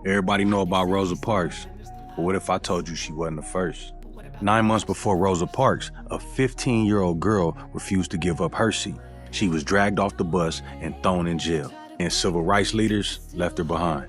Everybody know about Rosa Parks, but what if I told you she wasn't the first? 9 months before Rosa Parks, a 15-year-old girl refused to give up her seat. She was dragged off the bus and thrown in jail, and civil rights leaders left her behind.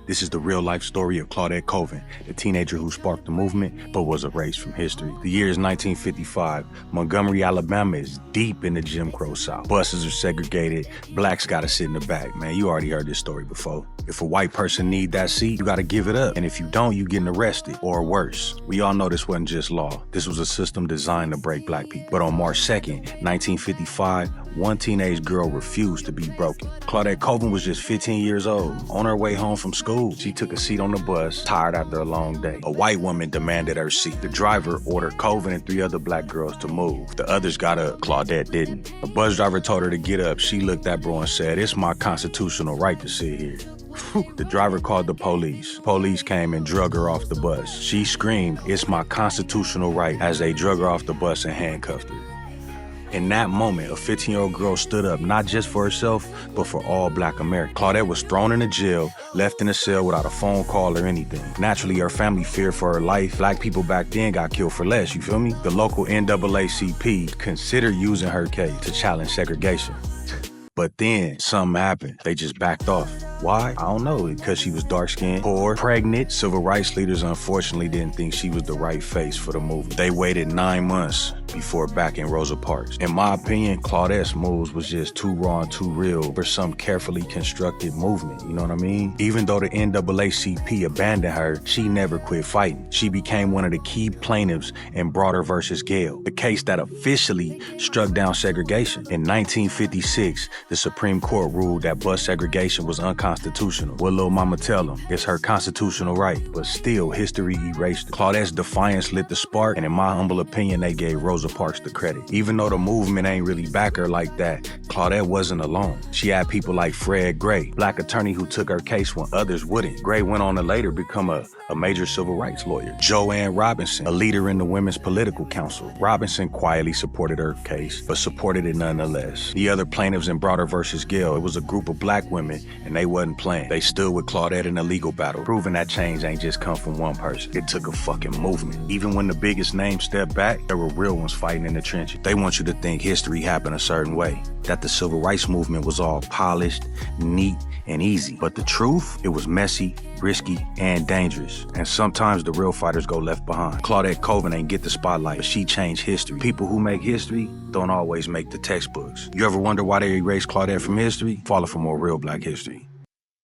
This is the real-life story of Claudette Colvin, the teenager who sparked the movement but was erased from history. The year is 1955. Montgomery, Alabama is deep in the Jim Crow South. Buses are segregated. Blacks gotta sit in the back. Man, you already heard this story before. If a white person need that seat, you gotta give it up. And if you don't, you getting arrested, or worse. We all know this wasn't just law. This was a system designed to break black people. But on March 2nd, 1955, one teenage girl refused to be broken. Claudette Colvin was just 15 years old. On her way home from school, she took a seat on the bus, tired after a long day. A white woman demanded her seat. The driver ordered Colvin and 3 other black girls to move. The others got up. Claudette didn't. The bus driver told her to get up. She looked at bro and said, "It's my constitutional right to sit here." The driver called the police. Police came and drug her off the bus. She screamed, "It's my constitutional right," as they drug her off the bus and handcuffed her. In that moment, a 15-year-old girl stood up not just for herself, but for all black Americans. Claudette was thrown into jail, left in a cell without a phone call or anything. Naturally, her family feared for her life. Black people back then got killed for less, you feel me? The local NAACP considered using her case to challenge segregation. But then something happened. They just backed off. Why? I don't know. Because she was dark-skinned, poor, pregnant. Civil rights leaders unfortunately didn't think she was the right face for the movement. They waited 9 months before backing Rosa Parks. In my opinion, Claudette's moves was just too raw and too real for some carefully constructed movement, you know what I mean? Even though the NAACP abandoned her, she never quit fighting. She became one of the key plaintiffs in Broder versus Gale, the case that officially struck down segregation. In 1956, the Supreme Court ruled that bus segregation was unconstitutional. What Lil Mama tell them? It's her constitutional right, but still history erased it. Claudette's defiance lit the spark, and in my humble opinion, they gave Rosa Parks the credit. Even though the movement ain't really back her like that, Claudette wasn't alone. She had people like Fred Gray, black attorney who took her case when others wouldn't. Gray went on to later become a major civil rights lawyer. Joanne Robinson, a leader in the Women's Political Council. Robinson quietly supported her case, but supported it nonetheless. The other plaintiffs in Broder versus Gale, it was a group of black women, and they wasn't playing. They stood with Claudette in a legal battle, proving that change ain't just come from one person. It took a fucking movement. Even when the biggest names stepped back, there were real ones fighting in the trenches. They want you to think history happened a certain way, that the civil rights movement was all polished, neat, and easy. But the truth, it was messy, risky, and dangerous. And sometimes the real fighters go left behind. Claudette Colvin ain't get the spotlight, but she changed history. People who make history don't always make the textbooks. You ever wonder why they erased Claudette from history? Follow for more real black history.